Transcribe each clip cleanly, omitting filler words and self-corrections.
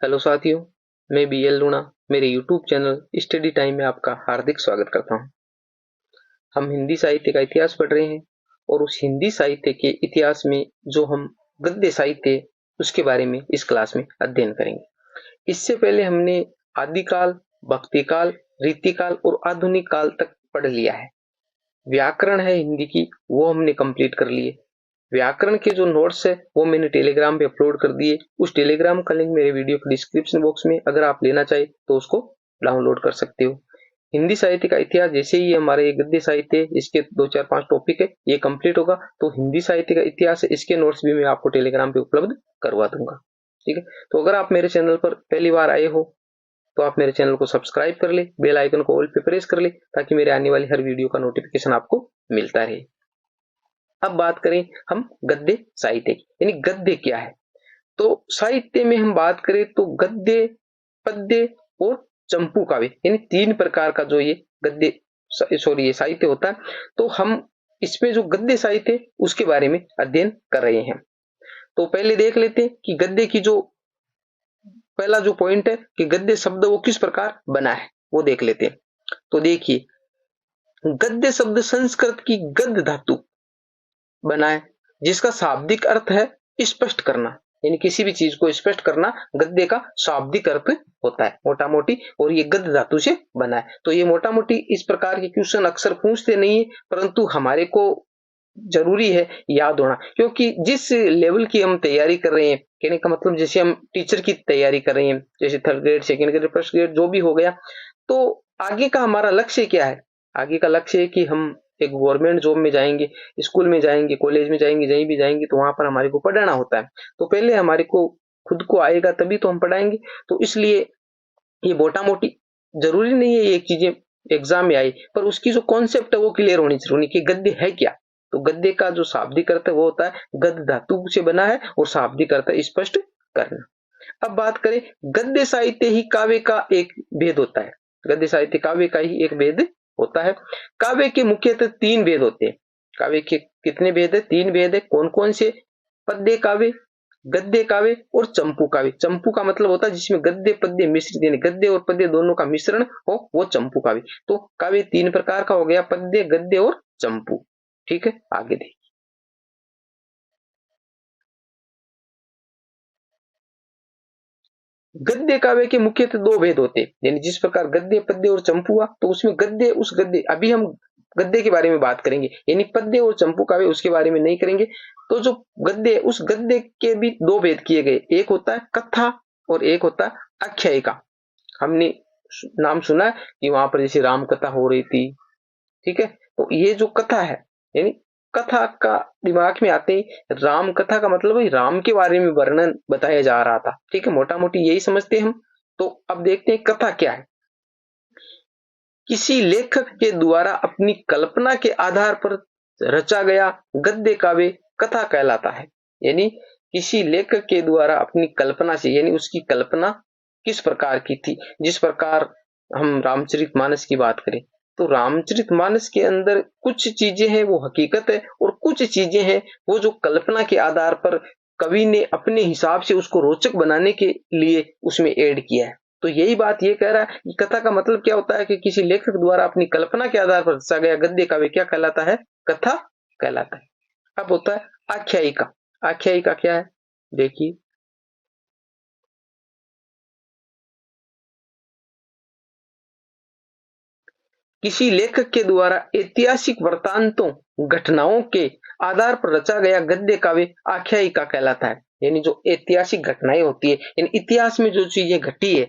Hello साथियों, मैं BL लूणा मेरे यूट्यूब चैनल स्टडी टाइम में आपका हार्दिक स्वागत करता हूं। हम हिंदी साहित्य का इतिहास पढ़ रहे हैं और उस हिंदी साहित्य के इतिहास में जो हम गद्य साहित्य उसके बारे में इस क्लास में अध्ययन करेंगे। इससे पहले हमने आदिकाल, भक्तिकाल, रीतिकाल और आधुनिक काल तक पढ़ लिया है। व्याकरण है हिंदी की, वो हमने कंप्लीट कर लिए। व्याकरण के जो नोट्स है वो मैंने टेलीग्राम पे अपलोड कर दिए। उस टेलीग्राम का लिंक मेरे वीडियो के डिस्क्रिप्शन बॉक्स में, अगर आप लेना चाहे तो उसको डाउनलोड कर सकते हो। हिंदी साहित्य का इतिहास, जैसे ही हमारे ये गद्य साहित्य इसके 2 4 5 टॉपिक है ये कंप्लीट होगा तो हिंदी साहित्य का इतिहास है इसके नोट्स भी मैं आपको टेलीग्राम पे उपलब्ध करवा दूंगा। ठीक है, तो अगर आप मेरे चैनल पर पहली बार आए हो तो आप मेरे चैनल को सब्सक्राइब कर ले, बेल आइकन को ऑल पे प्रेस कर ले ताकि मेरे आने वाली हर वीडियो का नोटिफिकेशन आपको मिलता रहे। अब बात करें हम गद्य साहित्य की, यानी गद्य क्या है। तो साहित्य में हम बात करें तो गद्य, पद्य और चंपू काव्य, यानी 3 प्रकार का जो ये गद्य ये साहित्य होता है। तो हम इसमें जो गद्य साहित्य उसके बारे में अध्ययन कर रहे हैं। तो पहले देख लेते हैं कि गद्य की जो पहला जो पॉइंट है कि गद्य शब्द वो किस प्रकार बना है, वो देख लेते हैं। तो देखिए, गद्य शब्द संस्कृत की गद्य धातु बना है, जिसका शाब्दिक अर्थ है स्पष्ट करना, यानी किसी भी चीज को स्पष्ट करना गद्य का शाब्दिक अर्थ होता है मोटा मोटी, और ये गद्य धातु से बना है। तो ये मोटा मोटी इस प्रकार के क्वेश्चन अक्सर पूछते नहीं है, परंतु हमारे को जरूरी है याद होना, क्योंकि जिस लेवल की हम तैयारी कर रहे हैं, कहने का मतलब जैसे हम टीचर की तैयारी कर रहे हैं, जैसे 3rd grade, 2nd grade, 1st grade जो भी हो गया, तो आगे का हमारा लक्ष्य क्या है। आगे का लक्ष्य है कि हम एक गवर्नमेंट जॉब में जाएंगे, स्कूल में जाएंगे, कॉलेज में जाएंगे, कहीं भी जाएंगे तो वहां पर हमारे को पढ़ाना होता है। तो पहले हमारे को खुद को आएगा तभी तो हम पढ़ाएंगे। तो इसलिए ये मोटा मोटी जरूरी नहीं है ये चीजें एग्जाम में आई, पर उसकी जो कॉन्सेप्ट है वो क्लियर होनी चाहिए कि गद्य है क्या। तो गद्य का जो शाब्दिक अर्थ है वो होता है गद्य धातु से बना है, और शाब्दिक अर्थ स्पष्ट करना। अब बात करें, गद्य साहित्य ही काव्य का एक भेद होता है। गद्य साहित्य काव्य का ही एक भेद होता है। काव्य के मुख्यतः 3 भेद होते हैं। काव्य के कितने भेद है? 3 भेद है। कौन कौन से? पद्य काव्य, गद्य काव्य और चंपू काव्य। चंपू का मतलब होता है जिसमें गद्य पद्य मिश्रित, यानी गद्य और पद्य दोनों का मिश्रण हो, वो चंपू काव्य। तो काव्य 3 प्रकार का हो गया, पद्य, गद्य और चंपू। ठीक है, आगे देखिए। गद्य काव्य के मुख्यतः 2 भेद होते हैं, यानी जिस प्रकार गद्य, पद्य और चंपू हुआ, तो उसमें गद्य, उस गद्य, अभी हम गद्य के बारे में बात करेंगे, यानी पद्य और चंपू काव्य उसके बारे में नहीं करेंगे। तो जो गद्य, उस गद्य के भी 2 भेद किए गए, एक होता है कथा और एक होता है आख्यायिका। हमने नाम सुना है कि वहां पर जैसे राम कथा हो रही थी, ठीक है, तो ये जो कथा है, यानी कथा का दिमाग में आते ही राम कथा का मतलब है राम के बारे में वर्णन बताया जा रहा था। ठीक है, मोटा मोटी यही समझते हैं हम। तो अब देखते हैं कथा क्या है। किसी लेखक के द्वारा अपनी कल्पना के आधार पर रचा गया गद्य काव्य कथा कहलाता है। यानी किसी लेखक के द्वारा अपनी कल्पना से, यानी उसकी कल्पना किस प्रकार की थी, जिस प्रकार हम रामचरितमानस की बात करें तो रामचरितमानस के अंदर कुछ चीजें हैं वो हकीकत है, और कुछ चीजें हैं वो जो कल्पना के आधार पर कवि ने अपने हिसाब से उसको रोचक बनाने के लिए उसमें ऐड किया है। तो यही बात ये कह रहा है कि कथा का मतलब क्या होता है कि किसी लेखक द्वारा अपनी कल्पना के आधार पर रचा गया गद्य काव्य क्या कहलाता है? कथा कहलाता है। अब होता है आख्यायिका। आख्यायिका क्या है? देखिए, किसी लेखक के द्वारा ऐतिहासिक वृत्तांतों, घटनाओं के आधार पर रचा गया गद्य काव्य आख्यायिका कहलाता है। यानी जो ऐतिहासिक घटनाएं होती है, यानी इतिहास में जो चीजें घटी है,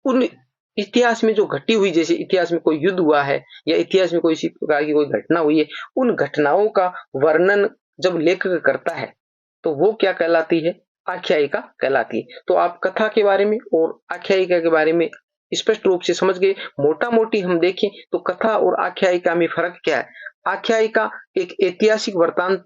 उन इतिहास में जो घटी हुई, जैसे इतिहास में कोई युद्ध हुआ है या इतिहास में कोई इसी प्रकार की कोई घटना हुई है, उन घटनाओं का वर्णन जब लेखक करता है तो वो क्या कहलाती है? आख्यायिका कहलाती है। तो आप कथा के बारे में और आख्यायिका के बारे में स्पष्ट रूप से समझ गए। मोटा मोटी हम देखें तो कथा और आख्यायिका में फर्क क्या है। आख्यायिका एक ऐतिहासिक वृत्तांत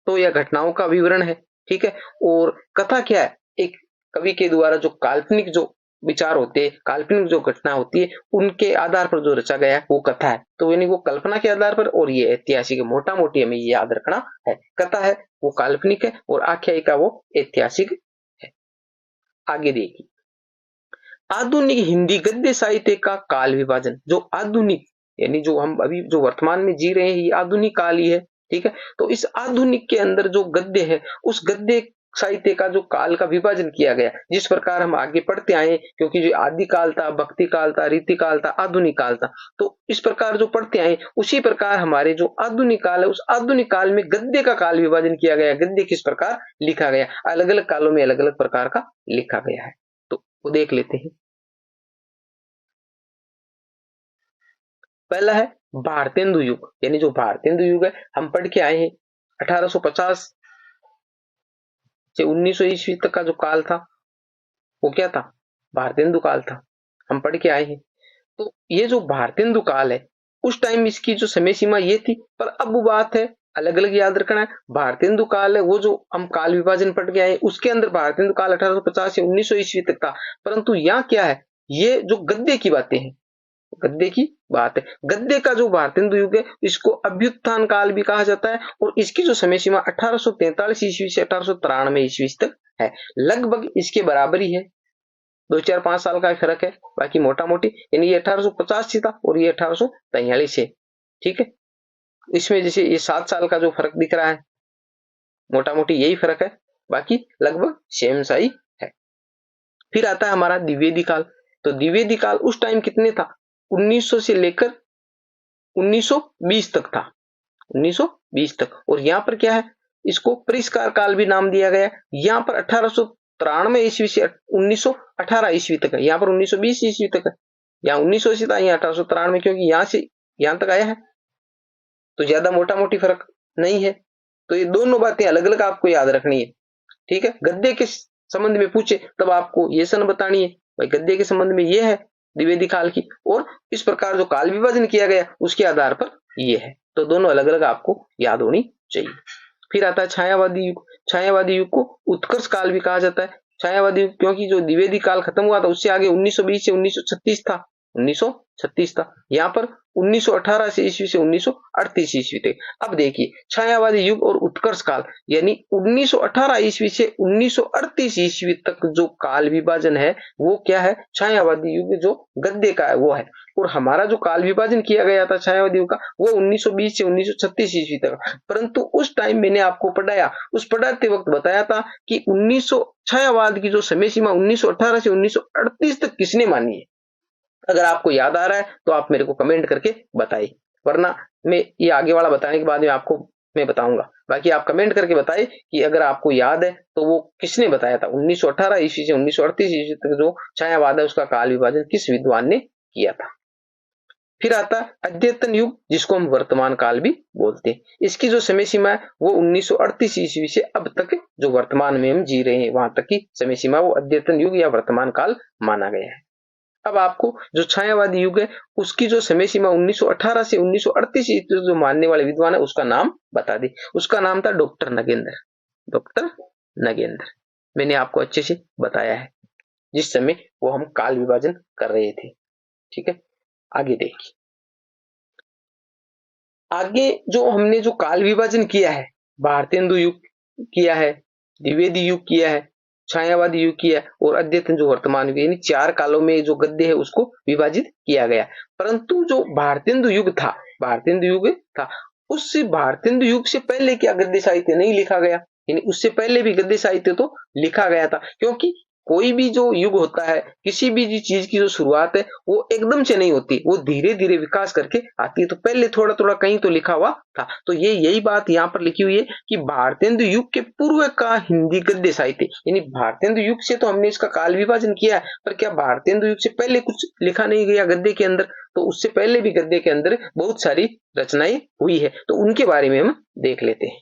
तो या घटनाओं का विवरण है, ठीक है, और कथा क्या है? एक कवि के द्वारा जो काल्पनिक जो विचार होते हैं, काल्पनिक जो घटना होती है, उनके आधार पर जो रचा गया है वो कथा है। तो यानी वो कल्पना के आधार पर, और ये ऐतिहासिक है। मोटा मोटी हमें ये याद रखना है। कथा है वो काल्पनिक है और आख्यायिका वो ऐतिहासिक है। आगे देखिए, आधुनिक हिंदी गद्य साहित्य का काल विभाजन, जो आधुनिक यानी जो हम अभी जो वर्तमान में जी रहे हैं ये आधुनिक काल ही है, ठीक है। तो इस आधुनिक के अंदर जो गद्य है उस गद्य साहित्य का जो काल का विभाजन किया गया, जिस प्रकार हम आगे पढ़ते आए, क्योंकि जो आदि काल था, भक्ति काल था, रीति काल था, आधुनिक काल था, तो इस प्रकार जो पढ़ते आए उसी प्रकार हमारे जो आधुनिक काल है उस आधुनिक काल में गद्य का काल विभाजन किया गया, गद्य किस प्रकार लिखा गया, अलग अलग कालों में अलग अलग प्रकार का लिखा गया है। तो वो देख लेते हैं। पहला है भारतेंदु युग, यानी जो भारतेंदु युग है हम पढ़ के आए हैं 1850 से 1900 ईस्वी तक का जो काल था वो क्या था, भारतेंदु काल था, हम पढ़ के आए हैं। तो ये जो भारतेंदु काल है उस टाइम इसकी जो समय सीमा ये थी, पर अब वो बात है अलग अलग याद रखना है। भारतेंदु काल है वो जो हम काल विभाजन पढ़ के आए उसके अंदर भारतेंदु काल 1850 से 1900 ईस्वी तक था, परंतु यहाँ क्या है, ये जो गद्य की बातें हैं, गद्य की बात है, गद्य का जो भारतेंदु युग है इसको अभ्युत्थान काल भी कहा जाता है, और इसकी जो समय सीमा 1843 ईस्वी से 1893 ईस्वी तक है, लगभग इसके बराबर ही है, 2-4-5 साल का फर्क है, बाकी मोटा मोटी, यानी ये 1850 से था और ये 1843 से, ठीक है। इसमें जैसे ये 7 साल का जो फर्क दिख रहा है, मोटा मोटी यही फर्क है, बाकी लगभग सेम सा ही है। फिर आता है हमारा द्विवेदी काल। तो द्विवेदी काल उस टाइम कितने था, 1900 से लेकर 1920 तक था, 1920 तक। और यहाँ पर क्या है, इसको परिष्कार काल भी नाम दिया गया। यहाँ पर 1893 ईस्वी से 1918 ईस्वी तक है, यहाँ पर 1920 ईस्वी तक है, यहाँ 1900 से था, यहाँ 1893, क्योंकि यहाँ से यहाँ तक आया है, तो ज्यादा मोटा मोटी फर्क नहीं है। तो ये दोनों बातें अलग अलग आपको याद रखनी है, ठीक है। गद्य के संबंध में पूछे तब आपको ये सन बतानी है, भाई गद्य के संबंध में ये है द्विवेदी काल की, और इस प्रकार जो काल विभाजन किया गया उसके आधार पर ये है, तो दोनों अलग अलग आपको याद होनी चाहिए। फिर आता है छायावादी युग। छायावादी युग को उत्कर्ष काल भी कहा जाता है। छायावादी युग क्योंकि जो द्विवेदी काल खत्म हुआ था उससे आगे 1920 से 1936 था, 1936 था, यहाँ पर 1918 से ईस्वी से 1938 ईस्वी तक। अब देखिए छायावादी युग और उत्कर्ष काल, यानी 1918 ईस्वी से 1938 ईस्वी तक जो काल विभाजन है वो क्या है, छायावादी युग जो गद्य का है वो है। और हमारा जो काल विभाजन किया गया था छायावादी युग का वो 1920 से 1936 ईस्वी तक, परंतु उस टाइम मैंने आपको पढ़ाया, उस पढ़ाते वक्त बताया था कि 1900 छायावाद की जो समय सीमा 1918 से 1938 तक किसने मानी है। अगर आपको याद आ रहा है तो आप मेरे को कमेंट करके बताइए, वरना मैं ये आगे वाला बताने के बाद में आपको मैं बताऊंगा। बाकी आप कमेंट करके बताइए कि अगर आपको याद है तो वो किसने बताया था, 1918 ईस्वी से 1938 ईस्वी तक जो छायावाद है उसका काल विभाजन किस विद्वान ने किया था। फिर आता है अद्यतन युग, जिसको हम वर्तमान काल भी बोलते हैं। इसकी जो समय सीमा है वो 1938 ईस्वी से अब तक जो वर्तमान में हम जी रहे हैं वहां तक की समय सीमा वो अद्यतन युग या वर्तमान काल माना गया है। अब आपको जो छायावादी युग है उसकी जो समय सीमा 1918 से 1938 जो मानने वाले विद्वान है उसका नाम बता दी। उसका नाम था डॉक्टर नगेंद्र, डॉक्टर नगेंद्र। मैंने आपको अच्छे से बताया है जिस समय वो हम काल विभाजन कर रहे थे, ठीक है। आगे देखिए, आगे जो हमने जो काल विभाजन किया है, भारतेंदु युग किया है, द्विवेदी युग किया है, छायावादी युग किया और अद्यतन जो वर्तमान युग, यानी 4 कालों में जो गद्य है उसको विभाजित किया गया। परंतु जो भारतेंदु युग था, भारतेंदु युग था, उस भारतेंदु युग से पहले क्या गद्य साहित्य नहीं लिखा गया, यानी उससे पहले भी गद्य साहित्य तो लिखा गया था। क्योंकि कोई भी जो युग होता है, किसी भी चीज की जो शुरुआत है वो एकदम से नहीं होती, वो धीरे धीरे विकास करके आती है। तो पहले थोड़ा थोड़ा कहीं तो लिखा हुआ था, तो ये यही बात यहाँ पर लिखी हुई है कि भारतेंदु युग के पूर्व का हिंदी गद्य साहित्य, यानी भारतेंदु युग से तो हमने इसका काल विभाजन किया है, पर क्या भारतेंदु युग से पहले कुछ लिखा नहीं गया गद्य के अंदर, तो उससे पहले भी गद्य के अंदर बहुत सारी रचनाएं हुई है, तो उनके बारे में हम देख लेते हैं।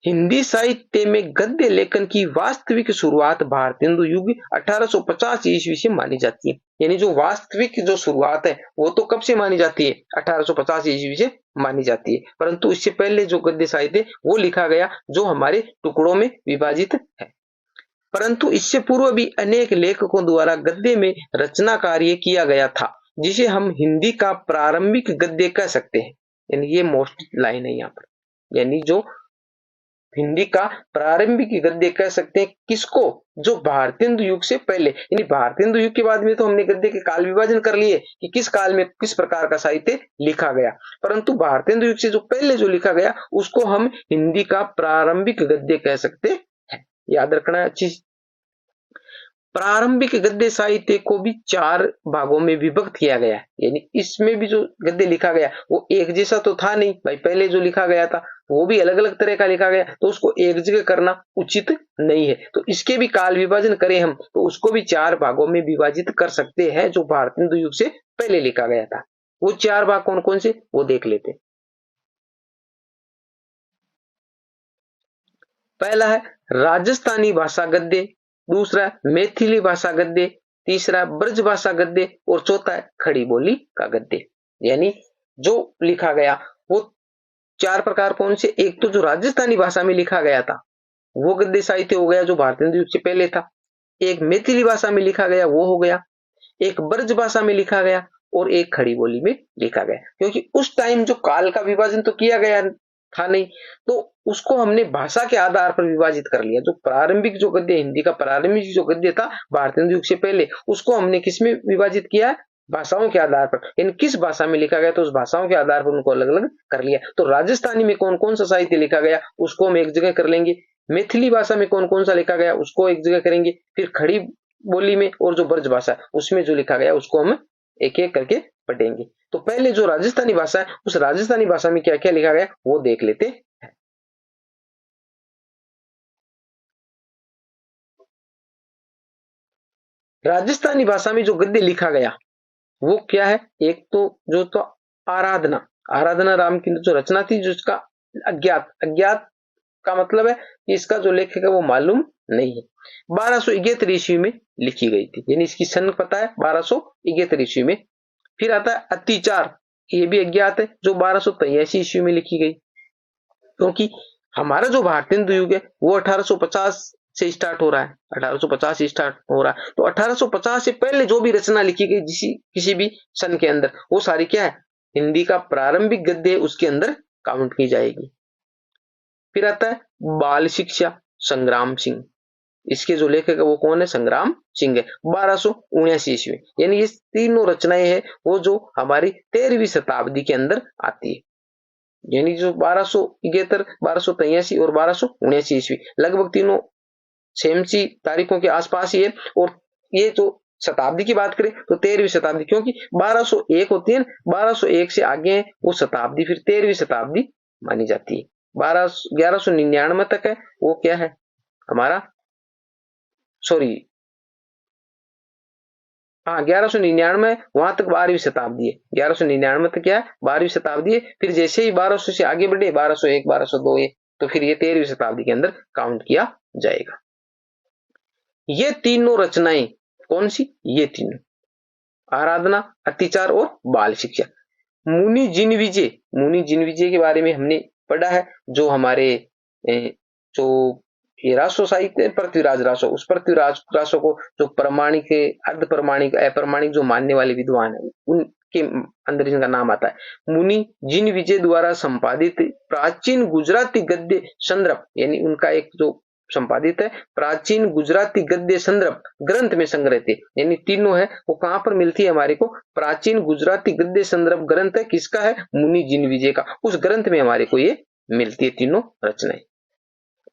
हिंदी साहित्य में गद्य लेखन की वास्तविक शुरुआत भारतेंदु युग 1850 ईस्वी से मानी जाती है। यानी जो वास्तविक जो शुरुआत है वो तो कब से मानी जाती है, 1850 ईस्वी से मानी जाती है, परंतु इससे पहले जो गद्य साहित्य वो लिखा गया जो हमारे टुकड़ों में विभाजित है। परंतु इससे पूर्व भी अनेक लेखकों द्वारा गद्य में रचना कार्य किया गया था, जिसे हम हिंदी का प्रारंभिक गद्य कह सकते हैं। यानी ये मोस्ट लाइन है यहाँ पर, यानी जो हिंदी का प्रारंभिक गद्य कह सकते हैं किसको, जो भारतेंदु युग से पहले, यानी भारतेंदु युग के बाद में तो हमने गद्य के काल विभाजन कर लिए कि किस काल में किस प्रकार का साहित्य लिखा गया, परंतु भारतेंदु युग से जो पहले जो लिखा गया उसको हम हिंदी का प्रारंभिक गद्य कह सकते हैं। याद रखना अच्छी। प्रारंभिक गद्य साहित्य को भी 4 भागों में विभक्त किया गया, यानी इसमें भी जो गद्य लिखा गया वो एक जैसा तो था नहीं भाई, पहले जो लिखा गया था वो भी अलग अलग तरह का लिखा गया, तो उसको एक जगह करना उचित नहीं है। तो इसके भी काल विभाजन करें हम तो उसको भी 4 भागों में विभाजित कर सकते हैं जो भारतेंदु युग से पहले लिखा गया था। वो 4 भाग कौन कौन से वो देख लेते। पहला है राजस्थानी भाषा गद्य, दूसरा मैथिली भाषा गद्य, तीसरा ब्रज भाषा गद्य और चौथा है खड़ी बोली का गद्य। यानी जो लिखा गया वो 4 प्रकार कौन से, एक तो जो राजस्थानी भाषा में लिखा गया था वो गद्य साहित्य हो गया जो भारतेंदु युग से पहले था, एक मैथिली भाषा में लिखा गया वो हो गया, एक ब्रज भाषा में लिखा गया और एक खड़ी बोली में लिखा गया। क्योंकि उस टाइम जो काल का विभाजन तो किया गया था नहीं, तो उसको हमने भाषा के आधार पर विभाजित कर लिया। जो प्रारंभिक जो गद्य, हिंदी का प्रारंभिक जो गद्य था भारतेंदु युग से पहले, उसको हमने किसमें विभाजित किया, भाषाओं के आधार पर। इन किस भाषा में लिखा गया तो उस भाषाओं के आधार पर उनको अलग अलग कर लिया। तो राजस्थानी में कौन कौन सा साहित्य लिखा गया उसको हम एक जगह कर लेंगे, मैथिली भाषा में कौन कौन सा लिखा गया उसको एक जगह करेंगे, फिर खड़ी बोली में और जो ब्रज भाषा उसमें जो लिखा गया उसको हम एक एक करके पढ़ेंगे। तो पहले जो राजस्थानी भाषा है उस राजस्थानी भाषा में क्या क्या लिखा गया वो देख लेते हैं। राजस्थानी भाषा में जो गद्य लिखा गया वो क्या है, एक तो जो तो आराधना, आराधना राम की जो रचना थी जिसका अज्ञात, अज्ञात का मतलब है कि इसका जो लेखक है वो मालूम नहीं है, 1271 ईस्वी में लिखी गई थी, यानी इसकी सन पता है 1271 ईस्वी में। फिर आता है अतिचार, ये भी अज्ञात है, जो 1283 ईस्वी में लिखी गई। क्योंकि हमारा जो भारतेंदु युग है वो 1850 से स्टार्ट हो रहा है, 1850 से स्टार्ट हो रहा है, तो 1850 से पहले जो भी रचना लिखी गई किसी भी सन के अंदर वो सारी क्या है, हिंदी का प्रारंभिक गद्य उसके अंदर काउंट की जाएगी। फिर आता है बाल शिक्षा, संग्राम सिंह, इसके जो लेखक है वो कौन है, संग्राम सिंह है, 1279 ईस्वी। यानी ये तीनों रचनाएं हैं वो जो हमारी 13वीं शताब्दी के अंदर आती है, यानी जो 1271, 1283 और 1279 ईस्वी लगभग तीनों सेम सी तारीखों के आसपास ही है। और ये जो शताब्दी की बात करें तो 13वीं शताब्दी, क्योंकि 1201 होती है, 1201 से आगे है वो शताब्दी फिर 13वीं शताब्दी मानी जाती है। 1199 तक है वो क्या है हमारा, सॉरी हाँ 1199 वहां तक 12वीं शताब्दी है, 1199 तक क्या है 12वीं शताब्दी है। फिर जैसे ही 1200 से आगे बढ़े 1201, 1202 है तो फिर ये 13वीं शताब्दी के अंदर काउंट किया जाएगा। ये तीनों रचनाएं कौन सी, ये तीनों आराधना, अतिचार और बाल शिक्षा। मुनि जिनविजय, मुनि जिनविजय के बारे में हमने पढ़ा है, जो हमारे जो ये रासो साहित्य पृथ्वीराज रासो, उस पृथ्वीराज रासो को जो प्रमाणिक, अर्ध प्रमाणिक, अप्रमाणिक जो मानने वाले विद्वान है उनके अंदर इनका नाम आता है। मुनि जिनविजय द्वारा संपादित प्राचीन गुजराती गद्य संदर्भ, यानी उनका एक जो संपादित है प्राचीन गुजराती गद्य संदर्भ ग्रंथ में संग्रह थे, यानी तीनों है वो कहां पर मिलती है हमारे को, प्राचीन गुजराती गद्य संदर्भ ग्रंथ है किसका है, मुनि जिनविजय का, उस ग्रंथ में हमारे को ये मिलती है तीनों रचनाएं।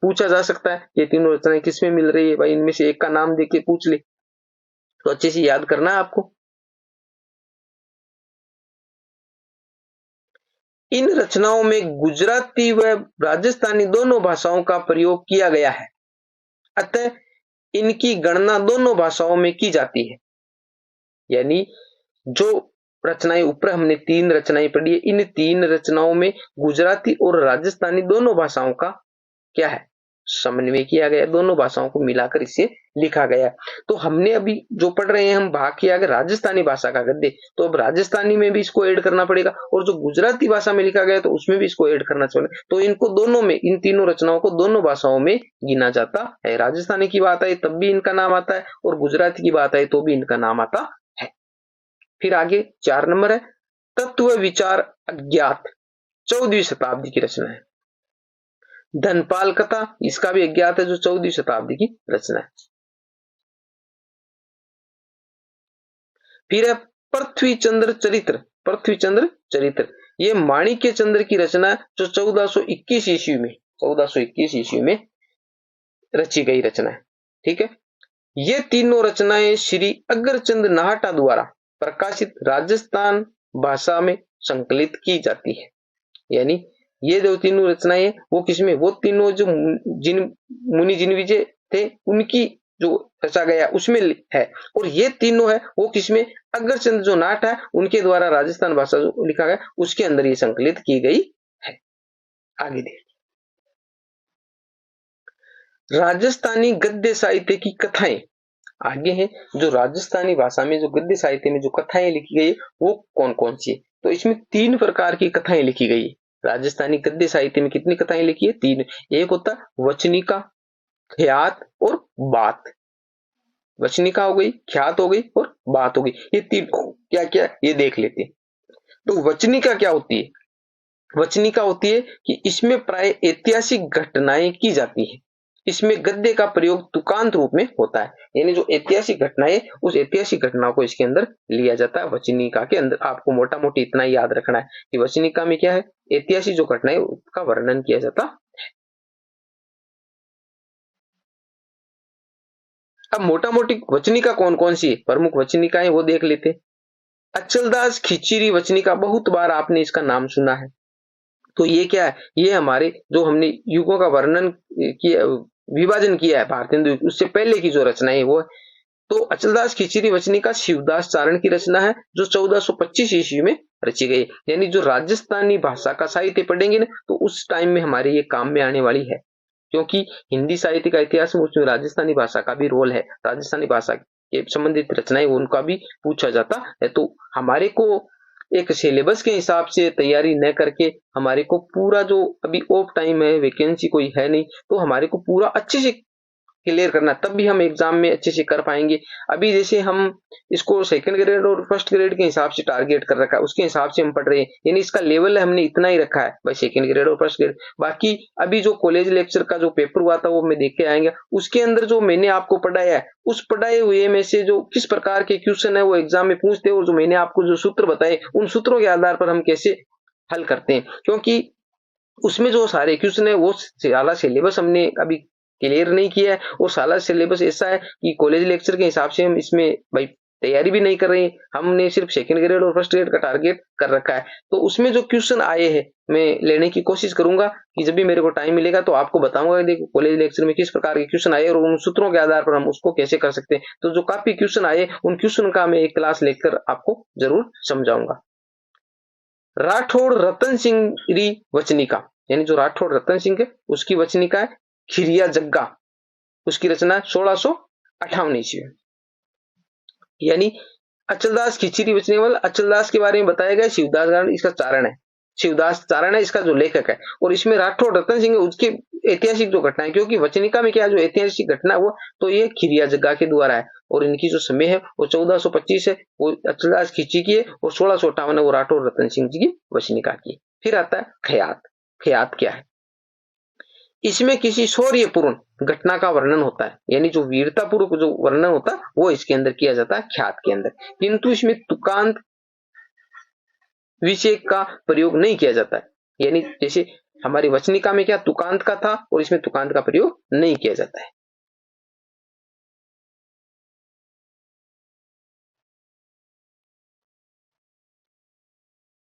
पूछा जा सकता है ये तीनों रचनाएं किसमें मिल रही है, भाई इनमें से एक का नाम देके पूछ ले, तो अच्छे से याद करना है आपको। इन रचनाओं में गुजराती व राजस्थानी दोनों भाषाओं का प्रयोग किया गया है, अतः इनकी गणना दोनों भाषाओं में की जाती है। यानी जो रचनाएं ऊपर हमने 3 रचनाएं पढ़ी है, इन 3 रचनाओं में गुजराती और राजस्थानी दोनों भाषाओं का क्या है समन्वय किया गया, दोनों भाषाओं को मिलाकर इसे लिखा गया। तो हमने अभी जो पढ़ रहे हैं हम भाग किया गया राजस्थानी भाषा का गद्य, तो अब राजस्थानी में भी इसको ऐड करना पड़ेगा, और जो गुजराती भाषा में लिखा गया तो उसमें भी इसको ऐड करना चाहिए। तो इनको दोनों में, इन तीनों रचनाओं को दोनों भाषाओं में गिना जाता है। राजस्थानी की बात आई तब भी इनका नाम आता है और गुजराती की बात आई तो भी इनका नाम आता है। फिर आगे 4 नंबर है तत्व विचार अज्ञात, 14वीं शताब्दी की रचना है। धनपाल कथा, इसका भी अज्ञात है, जो 14वीं शताब्दी की रचना है। फिर है पृथ्वी चंद्र चरित्र। पृथ्वी चंद्र चरित्र ये माणिक्य चंद्र की रचना जो 1421 ईस्वी में 1421 ईस्वी में रची गई रचना है। ठीक है, ये तीनों रचनाएं श्री अग्रचंद नाहटा द्वारा प्रकाशित राजस्थान भाषा में संकलित की जाती है। यानी ये जो तीनों रचनाएं हैं वो किसमें, वो तीनों जो जिन मुनि जिन विजय थे उनकी जो रचा गया उसमें है, और ये तीनों है वो किसमें, अग्रचंद जो नाट है उनके द्वारा राजस्थान भाषा जो लिखा गया उसके अंदर ये संकलित की गई है। आगे देखिए, राजस्थानी गद्य साहित्य की कथाएं आगे है। जो राजस्थानी भाषा में जो गद्य साहित्य में जो कथाएं लिखी गई वो कौन कौन सी है, तो इसमें 3 प्रकार की कथाएं लिखी गई है। राजस्थानी गद्य साहित्य में कितनी कथाएं लिखी है, 3। एक होता वचनिका, ख्यात और बात। वचनिका हो गई, ख्यात हो गई और बात हो गई। ये 3 क्या क्या ये देख लेते हैं। तो वचनिका क्या होती है, वचनिका होती है कि इसमें प्राय ऐतिहासिक घटनाएं की जाती है। इसमें गद्य का प्रयोग तुकांत रूप में होता है, यानी जो ऐतिहासिक घटनाएं उस ऐतिहासिक घटनाओं को इसके अंदर लिया जाता है वचनिका के अंदर। आपको मोटा मोटी इतना याद रखना है कि वचनिका में क्या है, ऐतिहासिक जो घटनाएं उसका वर्णन किया जाता है। अब मोटा मोटी वचनिका कौन कौन सी है, प्रमुख वचनिकाएं वो देख लेते। अचलदास खिचरी वचनिका, बहुत बार आपने इसका नाम सुना है। तो ये क्या है, ये हमारे जो हमने युगों का वर्णन किया, विभाजन किया है भारतीय हिंदू युग, उससे पहले की जो रचना है वो है। तो अचलदास खिचरी वचनिका शिवदास चारण की रचना है जो 1425 ईस्वी में रची गई। यानी जो राजस्थानी भाषा का साहित्य पढ़ेंगे ना तो उस टाइम में हमारे ये काम में आने वाली है, क्योंकि हिंदी साहित्य का इतिहास में उसमें राजस्थानी भाषा का भी रोल है। राजस्थानी भाषा के संबंधित रचनाएं उनका भी पूछा जाता है। तो हमारे को एक सिलेबस के हिसाब से तैयारी न करके हमारे को पूरा जो अभी ऑफ टाइम है, वैकेंसी कोई है नहीं, तो हमारे को पूरा अच्छे से क्लियर करना, तब भी हम एग्जाम में अच्छे से कर पाएंगे। अभी जैसे हम इसको सेकंड ग्रेड और फर्स्ट ग्रेड के हिसाब से टारगेट कर रखा है, उसके हिसाब से हम पढ़ रहे हैं, यानी इसका लेवल हमने इतना ही रखा है भाई, सेकंड ग्रेड और फर्स्ट ग्रेड। बाकी अभी जो कॉलेज लेक्चर का जो पेपर हुआ था वो मैं देख के आएंगे, उसके अंदर जो मैंने आपको पढ़ाया है उस पढ़ाए हुए में से जो किस प्रकार के क्वेश्चन है वो एग्जाम में पूछते हैं, और जो मैंने आपको जो सूत्र बताए उन सूत्रों के आधार पर हम कैसे हल करते हैं, क्योंकि उसमें जो सारे क्वेश्चन है वो सारा सिलेबस हमने अभी क्लियर नहीं किया है, और सारा सिलेबस ऐसा है कि कॉलेज लेक्चर के हिसाब से हम इसमें भाई तैयारी भी नहीं कर रहे हैं, हमने सिर्फ सेकंड ग्रेड और फर्स्ट ग्रेड का टारगेट कर रखा है। तो उसमें जो क्वेश्चन आए हैं मैं लेने की कोशिश करूंगा कि जब भी मेरे को टाइम मिलेगा तो आपको बताऊंगा देखो कॉलेज लेक्चर में किस प्रकार के क्वेश्चन आए और उन सूत्रों के आधार पर हम उसको कैसे कर सकते हैं। तो जो काफी क्वेश्चन आए उन क्वेश्चन का मैं एक क्लास लेकर आपको जरूर समझाऊंगा। राठौड़ रतन सिंह री वचनिका, यानी जो राठौड़ रतन सिंह है उसकी वचनिका है खिरिया जग्गा, उसकी रचना 1658 ईस्वी। यानी अचलदास खिचरी वचनिका मतलब अचलदास के बारे में बताया गया, शिवदास गार्ड इसका चारण है, शिवदास चारण है इसका जो लेखक है, और इसमें राठौड़ रतन सिंह है उसके ऐतिहासिक जो घटना है, क्योंकि वचनिका में क्या जो ऐतिहासिक घटना है वो तो ये खिरिया जग्गा के द्वारा है, और इनकी जो समय है वो 1425 है, वो अचलदास खिची की है, और 1658 है वो राठौड़ रतन सिंह जी की वचनिका की। फिर आता है ख्यात। ख्यात क्या है, इसमें किसी शौर्यपूर्ण घटना का वर्णन होता है, यानी जो वीरता पूर्वक जो वर्णन होता है वो इसके अंदर किया जाता है ख्यात के अंदर, किंतु इसमें तुकांत विषय का प्रयोग नहीं किया जाता है। यानी जैसे हमारी वचनिका में क्या तुकांत का था और इसमें तुकांत का प्रयोग नहीं किया जाता है।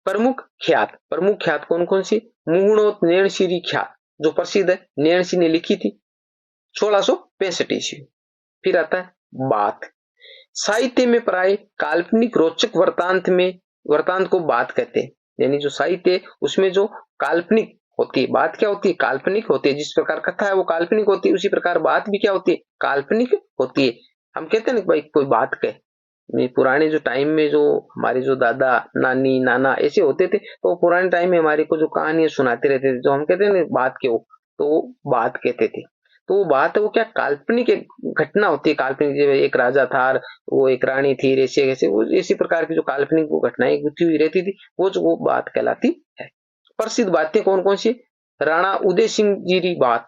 प्रमुख ख्यात कौन कौन सी, मुहणोत नैणशीरी ख्यात जो प्रसिद्ध है, नैणसी ने लिखी थी 1665 ईस्वी। फिर आता है बात। साहित्य में प्राय काल्पनिक रोचक वृतांत को बात कहते हैं, यानी जो साहित्य है उसमें जो काल्पनिक होती है, बात क्या होती है, काल्पनिक होती है। जिस प्रकार कथा है वो काल्पनिक होती है, उसी प्रकार बात भी क्या होती है, काल्पनिक होती है। हम कहते हैं ना भाई कोई बात कहे, पुराने जो टाइम में जो हमारे जो दादा नानी नाना ऐसे होते थे तो पुराने टाइम में हमारे को जो कहानियां सुनाते रहते थे, जो हम कहते हैं ना बात के हो, तो वो बात कहते थे। तो वो बात है वो क्या काल्पनिक एक घटना होती है, काल्पनिक एक राजा था वो एक रानी थी, ऐसे ऐसे वो इसी प्रकार की जो काल्पनिक वो घटनाएं गुथी हुई रहती थी वो जो वो बात कहलाती है। प्रसिद्ध बातें कौन कौन सी, राणा उदय सिंह जी की बात,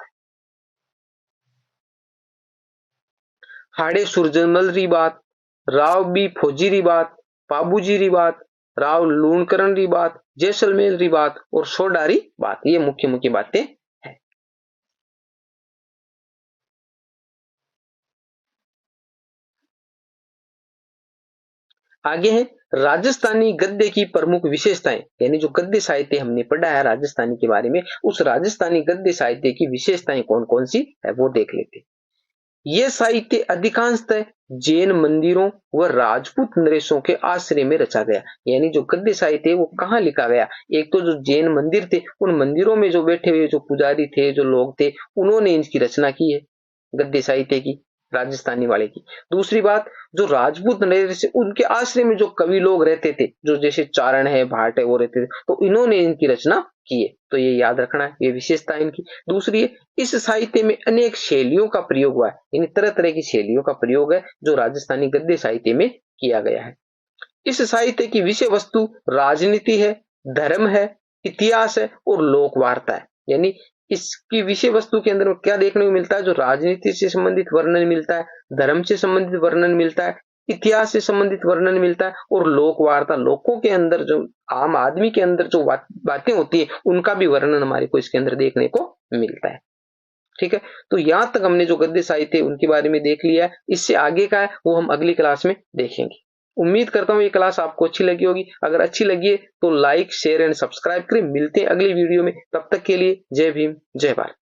हाड़े सुरजमल री बात, राव बी फौजी री बात, पाबूजी री बात, राव लूणकरण री बात, जैसलमेर री बात और सोडा री बात, ये मुख्य मुख्य बातें हैं। आगे है राजस्थानी गद्य की प्रमुख विशेषताएं, यानी जो गद्य साहित्य हमने पढ़ा है राजस्थानी के बारे में, उस राजस्थानी गद्य साहित्य की विशेषताएं कौन कौन सी है वो देख लेते हैं। ये साहित्य अधिकांशतः जैन मंदिरों व राजपूत नरेशों के आश्रय में रचा गया, यानी जो गद्य साहित्य है वो कहाँ लिखा गया, एक तो जो जैन मंदिर थे उन मंदिरों में जो बैठे हुए जो पुजारी थे, जो लोग थे, उन्होंने इनकी रचना की है गद्य साहित्य की, राजस्थानी वाले की। दूसरी बात, जो राजपूत नरेश उनके आश्रय में जो कवि लोग रहते थे, जो जैसे चारण है, भाट है, वो रहते थे, तो इन्होंने इनकी रचना की है, तो ये याद रखना है, ये विशेषता है इनकी। दूसरी है, इस साहित्य में अनेक शैलियों का प्रयोग हुआ है, यानी तरह तरह की शैलियों का प्रयोग है जो राजस्थानी गद्य साहित्य में किया गया है। इस साहित्य की विषय वस्तु राजनीति है, धर्म है, इतिहास है और लोक वार्ता है, यानी इसकी विषय वस्तु के अंदर क्या देखने को मिलता है, जो राजनीति से संबंधित वर्णन मिलता है, धर्म से संबंधित वर्णन मिलता है, इतिहास से संबंधित वर्णन मिलता है और लोक वार्ता, लोगों के अंदर जो आम आदमी के अंदर जो बातें होती है उनका भी वर्णन हमारे को इसके अंदर देखने को मिलता है। ठीक है, तो यहां तक हमने जो गद्य साहित्य उनके बारे में देख लिया है। इससे आगे का है वो हम अगली क्लास में देखेंगे। उम्मीद करता हूं ये क्लास आपको अच्छी लगी होगी। अगर अच्छी लगी है तो लाइक, शेयर एंड सब्सक्राइब करें। मिलते हैं अगली वीडियो में, तब तक के लिए जय भीम, जय भारत।